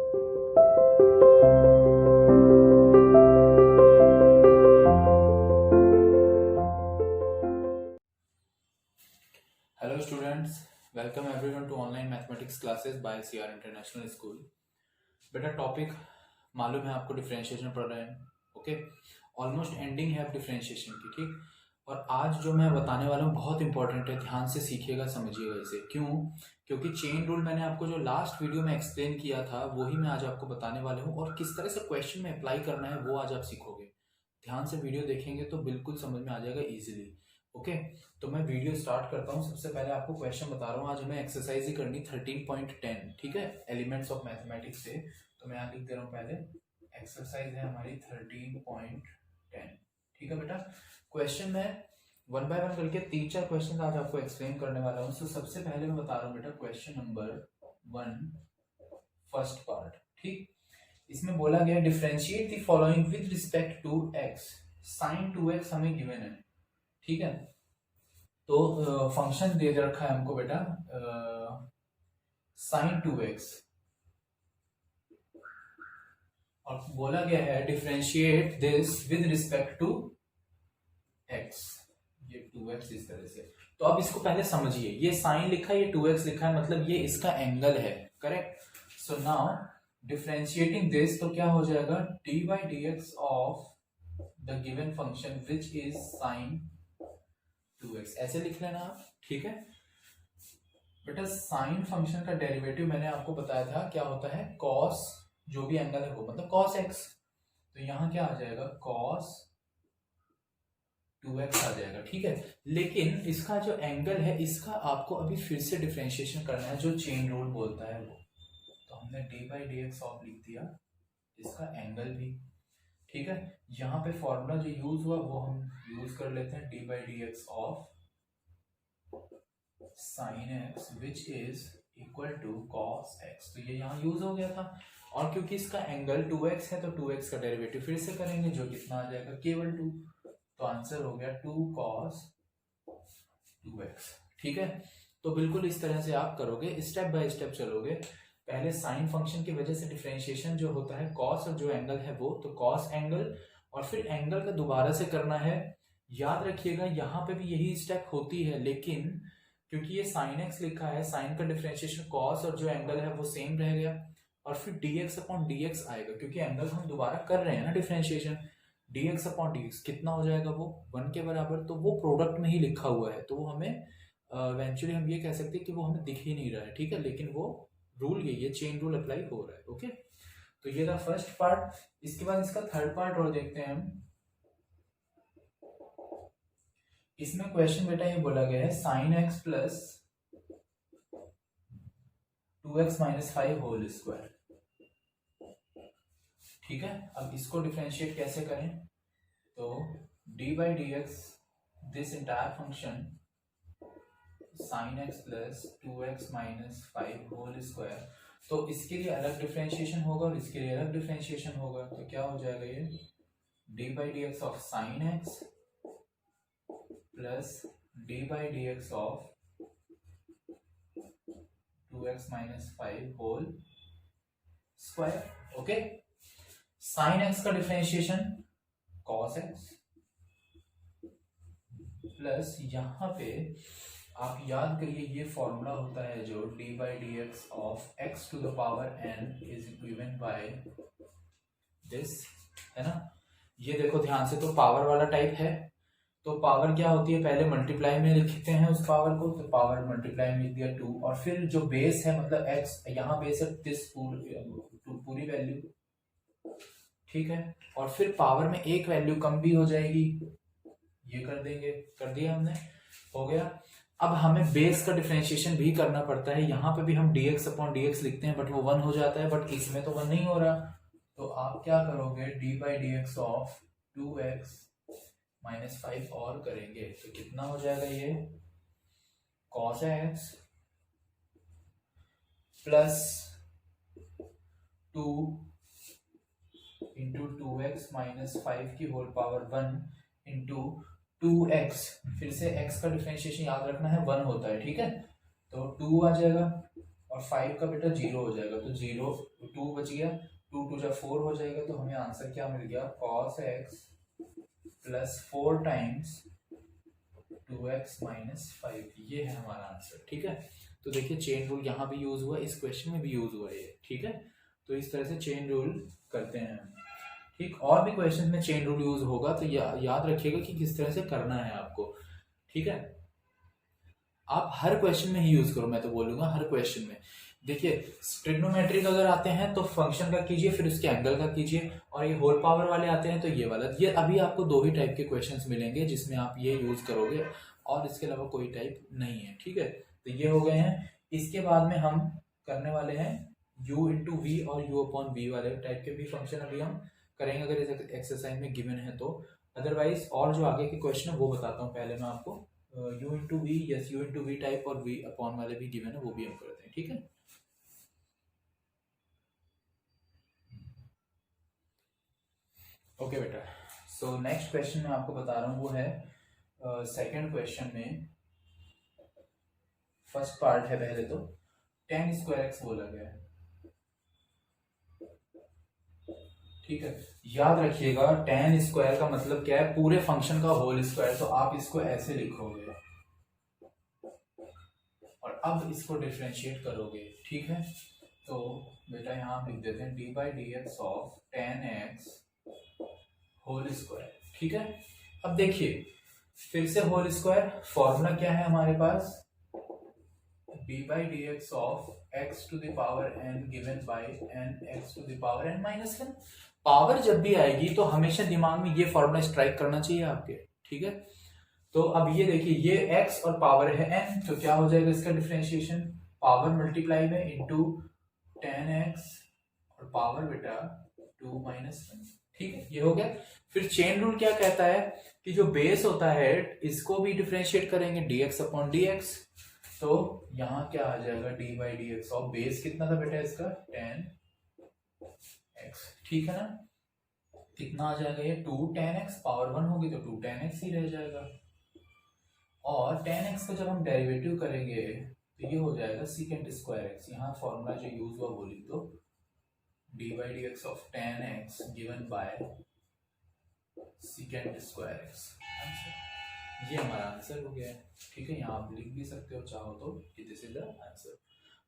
Hello students, welcome everyone to online mathematics classes by CR International School. बेटा topic मालूम है आपको, differentiation पढ़ रहे हैं. ओके, ऑलमोस्ट एंडिंग है अब डिफरेंशिएशन की. ठीक, और आज जो मैं बताने वाला हूँ बहुत इंपॉर्टेंट है, ध्यान से सीखिएगा, समझिएगा इसे. क्यों? क्योंकि चेन रूल मैंने आपको जो लास्ट वीडियो में एक्सप्लेन किया था वही मैं आज आपको बताने वाला हूँ, और किस तरह से क्वेश्चन में अप्लाई करना है वो आज आप सीखोगे. ध्यान से वीडियो देखेंगे तो बिल्कुल समझ में आ जाएगा इजीली. ओके, तो मैं वीडियो स्टार्ट करता हूँ. सबसे पहले आपको क्वेश्चन बता रहा हूँ, आज हमें एक्सरसाइज ही करनी 13.10. ठीक है, एलिमेंट्स ऑफ मैथमेटिक्स से. तो मैं यहाँ लिख दे रहा हूँ, पहले एक्सरसाइज है हमारी 13.10. ठीक है बेटा, क्वेश्चन में वन बाय वन करके 3-4 क्वेश्चन आज आपको एक्सप्लेन करने वाला हूँ. तो सबसे पहले मैं बता रहा हूँ बेटा, क्वेश्चन नंबर 1, फर्स्ट पार्ट. ठीक, इसमें बोला गया differentiate the following with respect to x. Sine 2x हमें गिवन है. ठीक है, तो फंक्शन दे रखा है हमको बेटा साइन 2x, और बोला गया है differentiate this with respect to x. ये 2x इस तरह से. तो अब इसको पहले समझिए, ये साइन लिखा है, ये 2x लिखा है, मतलब ये इसका एंगल है. Correct. So now differentiating this, तो क्या हो जाएगा, D by d x of the given function which is sine 2x. ऐसे लिख लेना आप. ठीक है बेटा, साइन फंक्शन का डेरिवेटिव मैंने आपको बताया था क्या होता है, कॉस, जो भी एंगल है वो, मतलब कॉस x. तो यहां क्या आ जाएगा, कॉस 2x आ जाएगा. ठीक है, लेकिन इसका जो एंगल है इसका आपको अभी फिर से डिफरेंशिएशन करना है, जो चेन रूल बोलता है वो. तो हमने D by d x of लिख दिया, इसका एंगल भी. ठीक है, यहाँ पे फॉर्मूला जो यूज हुआ वो हम यूज कर लेते हैं, d by d x of sine x which is equal to cos x. तो ये यहाँ यूज हो गया था, और क्योंकि इसका एंगल 2x है तो 2x का डेरिवेटिव फिर से करेंगे, जो कितना आ जाएगा, केवल 2. तो आंसर हो गया 2 cos 2x. ठीक है, तो बिल्कुल इस तरह से आप करोगे, स्टेप बाय स्टेप चलोगे. पहले साइन फंक्शन की वजह से डिफरेंशिएशन जो होता है कॉस, और जो एंगल है वो, तो कॉस एंगल, और फिर एंगल का दोबारा से करना है. याद रखिएगा यहाँ पे भी यही स्टेप होती है, लेकिन क्योंकि ये साइन एक्स लिखा है, साइन का डिफरेंशिएशन कॉस और जो एंगल है वो सेम रह गया, और फिर dx अपॉन dx आएगा, क्योंकि एंगल हम दोबारा कर रहे हैं ना डिफरेंशिएशन. dx अपॉन dx कितना हो जाएगा, वो 1 के बराबर. तो वो प्रोडक्ट में ही लिखा हुआ है, तो वो हमें इवेंचुअली हम ये कह सकते हैं कि वो हमें दिख ही नहीं रहा है. ठीक है, लेकिन वो रूल यही है, चेन रूल अप्लाई हो रहा है. ओके, तो ये था फर्स्ट पार्ट. इसके बाद इसका थर्ड पार्ट और देखते हैं हम. इसमें क्वेश्चन बेटा ये बोला गया है sine x plus 2x minus 5 whole square. ठीक है, अब इसको डिफरेंशिएट कैसे करें, तो d by d x this entire function sine x plus 2x minus 5 whole square. तो इसके लिए अलग डिफरेंशिएशन होगा और इसके लिए अलग डिफरेंशिएशन होगा. तो क्या हो जाएगा, ये d by d x of sine x plus d by d x of 2x minus 5 whole square. Okay, sine x का डिफरेंशिएशन कॉस एक्स, प्लस यहां पे आप याद करिए ये फॉर्मूला होता है जो d by d x of x to the power n is given by this, है ना. ये देखो ध्यान से, तो पावर वाला टाइप है. तो पावर क्या होती है, पहले मल्टीप्लाई में लिखते हैं उस पावर को, तो पावर मल्टीप्लाई में लिख दिया 2, और फिर जो बेस है मतलब x, यहाँ बेस है दिस पूरी वैल्यू. ठीक है, और फिर पावर में एक वैल्यू कम भी हो जाएगी, ये कर देंगे. कर दिया हमने, हो गया. अब हमें बेस का डिफरेंशिएशन भी करना पड़ता है. यहाँ पे भी हम dx अपॉन dx लिखते हैं, बट वो 1 हो जाता है, बट इसमें तो 1 नहीं हो रहा. तो आप क्या करोगे, D by d x of 2x minus 5 और करेंगे, तो कितना हो जाएगा, ये cos x plus 2 into 2x minus 5 की होल पावर 1 इंटू 2x. फिर से x का डिफरेंशिएशन याद रखना है 1 होता है. ठीक है, तो 2 आ जाएगा और 5 का बेटा 0 हो जाएगा, तो 0 2 बच गया, 2 2 जा 4 हो जाएगा, तो हमें आंसर क्या मिल गया, cos x plus 4 times 2x minus 5, ये है हमारा आंसर। ठीक है, तो देखिए चेन रूल यहाँ भी यूज हुआ, इस क्वेश्चन में भी यूज हुआ ये। ठीक है, तो इस तरह से चेन रूल करते हैं। ठीक, और भी क्वेश्चन में चेन रूल यूज होगा, तो याद रखिएगा कि किस तरह से करना है आपको। ठीक है, आप हर क्वेश्चन में ही यूज करो, मैं तो बोलूंगा हर क्वेश्चन में। देखिए ट्रिग्नोमेट्रिक अगर आते हैं तो फंक्शन का कीजिए, फिर उसके एंगल का कीजिए, और ये होल पावर वाले आते हैं तो ये वाला। ये अभी आपको दो ही टाइप के क्वेश्चंस मिलेंगे जिसमें आप ये यूज करोगे, और इसके अलावा कोई टाइप नहीं है। ठीक है, तो ये हो गए हैं। इसके बाद में हम करने वाले हैं u इंटू वी और u अपॉन वी वाले टाइप के भी फंक्शन अभी हम करेंगे, अगर इस एक्सरसाइज में गिवन है तो। अदरवाइज और जो आगे के क्वेश्चन है वो बताता हूँ पहले मैं आपको। u into v, yes u into v type और v अपॉन वाले भी गिवन है, वो भी हम करते हैं। ठीक है, ओके बेटा। सो नेक्स्ट क्वेश्चन मैं आपको बता रहा हूँ, वो है सेकंड क्वेश्चन में फर्स्ट पार्ट है। पहले तो tan स्क्वायर एक्स बोला गया है। ठीक है, याद रखिएगा tan स्क्वायर का मतलब क्या है, पूरे फंक्शन का होल स्क्वायर। तो आप इसको ऐसे लिखोगे और अब इसको डिफरेंशिएट करोगे। ठीक है, तो बेटा यहाँ लिख देते हैं d by d x of tan x whole square. ठीक है, अब देखिए फिर से होल स्क्वायर, फॉर्मूला क्या है हमारे पास, d by d x of x to the power n given by n x to the power n minus one. Power जब भी आएगी तो हमेशा दिमाग में ये फॉर्मूला स्ट्राइक करना चाहिए आपके। ठीक है, तो अब ये देखिए ये x और पावर है n, तो क्या हो जाएगा इसका डिफरेंशिएशन, पावर मल्टीप्लाई में इंटू टेन एक्स और पावर बेटा 2 माइनस वन। ठीक है, ये हो गया। फिर चेन रूल क्या कहता है कि जो बेस होता है इसको भी डिफरेंशिएट करेंगे dx अपॉन dx, तो यहाँ क्या आ जाएगा D by d x of base कितना था बेटा इसका 10x। ठीक है ना, कितना आ जाएगा ये 2 10x, पावर 1 होगी तो 2 10x ही रह जाएगा। और 10x का जब हम डेरिवेटिव करेंगे तो ये हो जाएगा सीकेंट स्क्वायर एक्स। यहाँ फॉर्मूला जो यूज हुआ वो लिख दो, D by d x of 10x given by secant square x. ये हमारा आंसर हो गया है। ठीक है, यहाँ आप लिख भी सकते हो चाहो तो कि दिस इज द आंसर।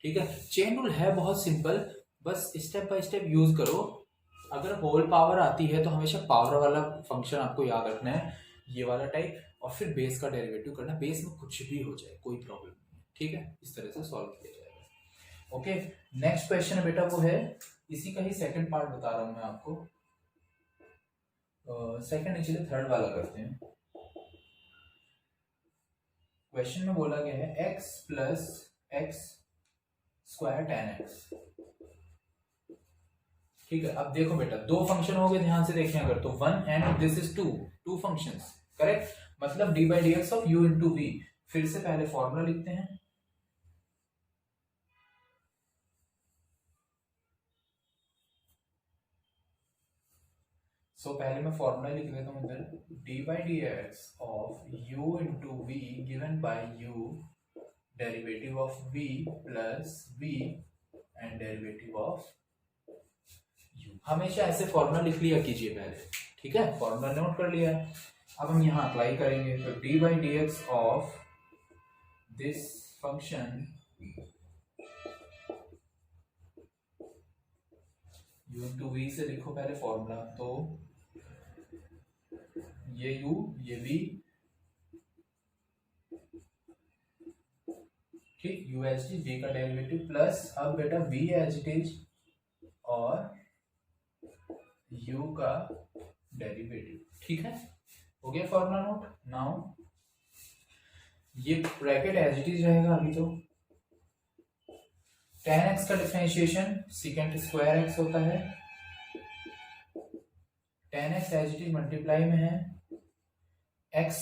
ठीक है, चेन रूल है बहुत सिंपल, बस स्टेप बाय स्टेप यूज करो। अगर होल पावर आती है तो हमेशा पावर वाला फंक्शन आपको याद रखना है, ये वाला टाइप, और फिर बेस का डेरिवेटिव करना। बेस में कुछ भी हो जाए कोई प्रॉब्लम नहीं। ठीक है, इस तरह से सॉल्व किया जाएगा। ओके, नेक्स्ट क्वेश्चन है बेटा, वो है इसी का ही सेकंड पार्ट बता रहा हूं मैं आपको। सेकंड नहीं, चलिए थर्ड वाला करते हैं। क्वेश्चन में बोला गया है x plus x square ten x. ठीक है, अब देखो बेटा दो फंक्शन हो गए, ध्यान से देखें अगर, तो 1 and this is 2 functions, correct. मतलब d by d x of u into v. फिर से पहले फॉर्मूला लिखते हैं, पहले मैं फॉर्मूला लिख देता हूं इधर, d by d x of u into v given by u derivative of v plus v and derivative of u। हमेशा ऐसे फॉर्मूला लिख लिया कीजिए पहले। ठीक है, फॉर्मूला नोट कर लिया। अब हम यहाँ अप्लाई करेंगे, तो d by d x of this function u to v से लिखो पहले फॉर्मूला, तो ये u ये v, ठीक, u एच टी, v का डेरिवेटिव प्लस, अब बेटा v एच टी और u का डेरिवेटिव। ठीक है, हो गया फॉर्मूला नोट। नाउ ये ब्रैकेट एज इट इज रहेगा अभी, तो tan x का डिफरेंशिएशन सीकेंट स्क्वायर x होता है, tan x as it is multiply में है, x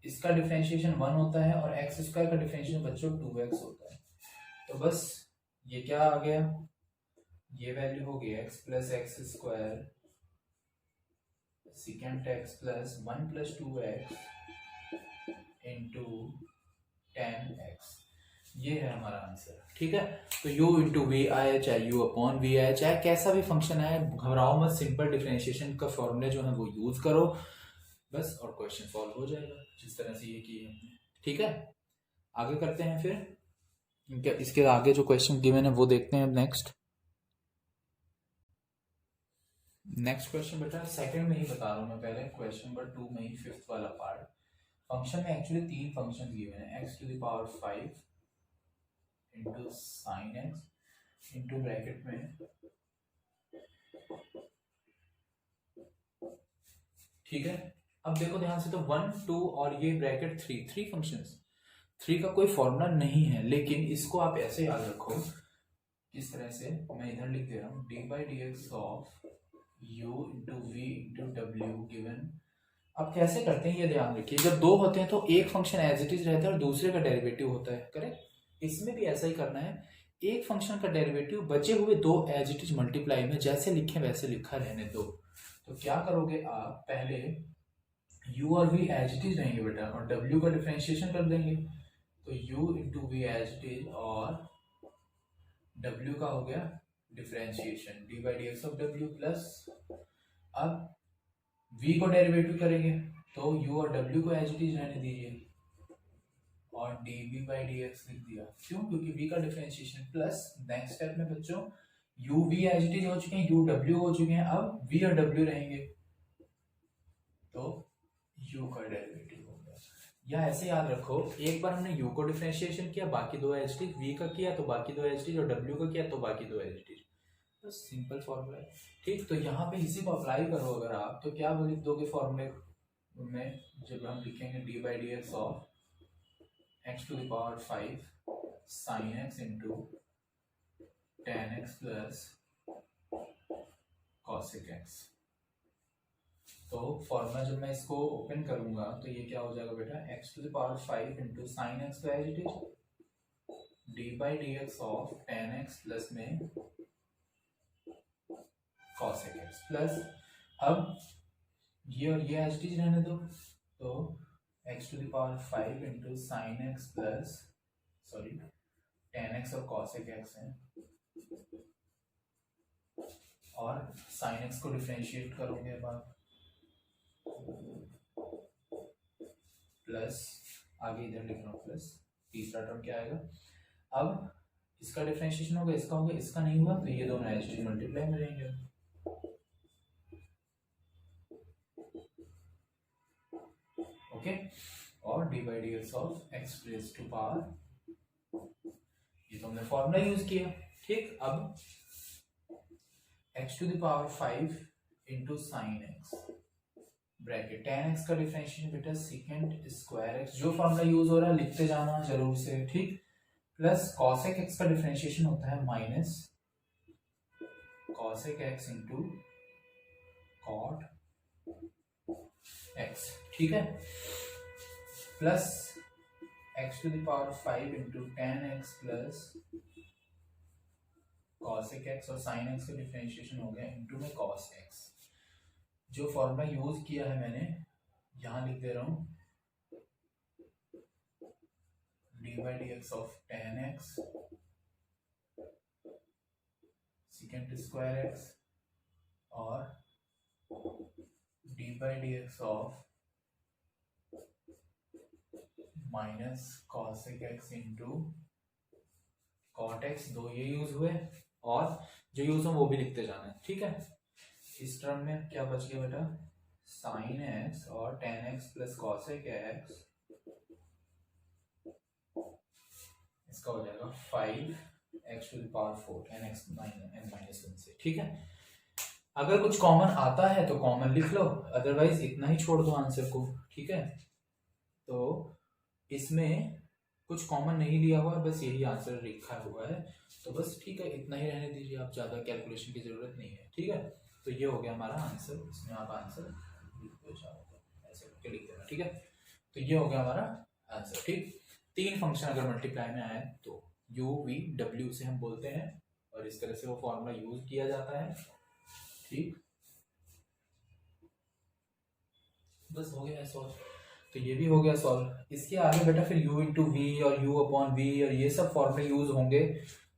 इसका डिफरेंशिएशन 1 होता है और x स्क्वायर का डिफरेंशिएशन बच्चों 2x होता है। तो बस ये क्या आ गया, ये वैल्यू हो गई x plus x square secant x plus 1 plus 2x into tan x। ये है हमारा आंसर। ठीक है, तो u इंटू वी आए चाहे u अपॉन वी आए चाहे कैसा भी फंक्शन आए, घबराओ मत, सिंपल डिफरेंशिएशन का फॉर्मूले जो है वो यूज करो बस, और क्वेश्चन सॉल्व हो जाएगा जिस तरह से ये किए हमने। ठीक है, आगे करते हैं फिर, इसके आगे जो क्वेश्चन गिवन है वो देखते हैं नेक्स्ट। नेक्स्ट क्वेश्चन बेटा सेकंड में ही बता रहा हूँ मैं, पहले क्वेश्चन नंबर 2 में ही फिफ्थ वाला पार्ट। फंक्शन में एक्चुअली 3 फंक्शन गिवन है, x to the power 5 into sine x into bracket में, ठीक है। अब देखो ध्यान से, तो 1 2 और ये ब्रैकेट 3 फंक्शंस, 3 का कोई फॉर्मूला नहीं है, लेकिन इसको आप ऐसे याद रखो, किस तरह से, मैं इधर लिख दे रहा हूँ, d by d x of u into v into डब्ल्यू गिवन। अब कैसे करते हैं ये ध्यान रखिए, जब दो होते हैं तो एक फंक्शन एज इट इज रहता है और दूसरे का डेरिवेटिव होता है, करेक्ट। इसमें भी ऐसा ही करना है, एक फंक्शन का डेरिवेटिव बचे हुए दो एज इट इज मल्टीप्लाई में जैसे लिखे वैसे लिखा रहने दो। तो क्या करोगे आप, पहले u और v एज इट इज रहेंगे बेटा, और w का डिफरेंशिएशन कर देंगे, तो u into v as it is और w का हो गया differentiation d by d x of डब्ल्यू प्लस, अब v को डेरिवेटिव करेंगे तो u और w को एज इट इज रहने दीजिए और dv बाई डी एक्स लिख दिया, क्यों, क्योंकि v का डिफरेंशिएशन प्लस, नेक्स्ट स्टेप में बच्चों u v as it is हो चुके हैं, u w हो चुके हैं, अब v और w रहेंगे तो u का डेरिवेटिव हो गया। या ऐसे याद रखो, एक बार हमने u को डिफरेंशिएशन किया, बाकी दो एज इट इज, v का किया तो बाकी दो एज इट इज, और w का किया तो बाकी दो एज इट इज, बस सिंपल फॉर्मूला है। ठीक, तो यहाँ पे इसी को अप्लाई करो अगर आप, तो क्या लिख दोगे फॉर्मूले में, जब हम लिखेंगे d by d x of x to the power 5 sine x into tan x plus cosec x. तो फॉर्मूला जब मैं इसको ओपन करूंगा तो ये क्या हो जाएगा बेटा, x to the power 5 into sine x तो as it is d by d x of tan x plus में cosec x प्लस, अब ये और ये एज इट इज रहने दो, तो x to the power 5 into sine x plus, sorry tan x और cosec x है, और साइन एक्स को डिफरेंशिएट करोगे अब आप, प्लस, आगे इधर लिख रहा हूँ प्लस, तीसरा टर्म क्या आएगा, अब इसका डिफरेंशिएशन होगा, इसका होगा, इसका नहीं हुआ तो ये दोनों एज इट इज मल्टीप्लाई में रहेंगे। ओके, और d by d x of x raise to power, ये तो हमने फॉर्मूला यूज किया। ठीक, अब x to the power 5 into sine x bracket tan x का डिफरेंशिएशन बेटा सेकेंड स्क्वायर एक्स, जो फॉर्मूला यूज हो रहा है लिखते जाना जरूर से, ठीक, प्लस कॉसेक एक्स का डिफरेंशिएशन होता है minus cosec x into cot x, ठीक है, plus x to the power 5 into tan x plus cosec x, और साइन एक्स का डिफरेंशिएशन हो गया इंटू में कॉस एक्स। जो फॉर्मूला यूज किया है मैंने यहां लिख दे रहा हूं, d by d x of tan x second square x और d by d x of minus cosec x into cot x, दो ये यूज हुए और जो यूज हो वो भी लिखते जाना है। ठीक है, इस टर्म में क्या बच गया बेटा, साइन एक्स और tan x plus cosec x, इसका हो जाएगा 5 x to the power 4 n x n minus 1 से। ठीक है, अगर कुछ कॉमन आता है तो कॉमन लिख लो, अदरवाइज इतना ही छोड़ दो आंसर को। ठीक है, तो इसमें कुछ कॉमन नहीं लिया हुआ है, बस यही आंसर लिखा हुआ है, तो बस ठीक है इतना ही रहने दीजिए, आप ज़्यादा कैलकुलेशन की ज़रूरत नहीं है। ठीक है, तो ये हो गया हमारा आंसर, इसमें आप आंसर लिख दो, ऐसे करके लिख देना। ठीक है, तो ये हो गया हमारा आंसर। ठीक, 3 फंक्शन अगर मल्टीप्लाई में आए तो u v w से हम बोलते हैं, और इस तरह से वो फॉर्मूला यूज किया जाता है। ठीक, बस हो गया सॉल्व। तो ये भी हो गया सॉल्व। इसके आगे बेटा फिर u इंटू वी और u अपॉन वी और ये सब फॉर्मूले यूज होंगे,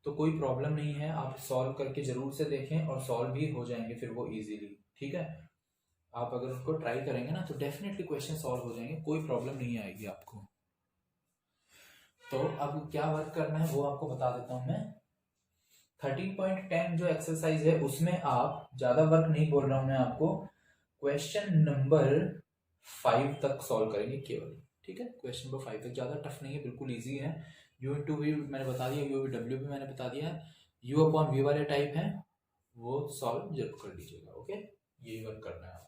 तो कोई प्रॉब्लम नहीं है, आप सॉल्व करके जरूर से देखें और सॉल्व भी हो जाएंगे फिर वो इजीली। ठीक है, आप अगर उसको ट्राई करेंगे ना तो डेफिनेटली क्वेश्चन सॉल्व हो जाएंगे, कोई प्रॉब्लम नहीं आएगी आपको। तो अब क्या वर्क करना है वो आपको बता देता हूं मैं। 13.10 जो एक्सरसाइज है उसमें आप ज्यादा वर्क नहीं बोल रहा हूं मैं आपको, क्वेश्चन नंबर 5 तक सॉल्व करेंगे केवल। ठीक है, क्वेश्चन नंबर 5 तक, ज्यादा टफ नहीं है, बिल्कुल इजी है। यू इंटू वी मैंने बता दिया, यू डब्ल्यू भी मैंने बता दिया, यू अपॉन वी वाले टाइप है वो सॉल्व जरूर कर लीजिएगा। ओके, यही वर्क करना है।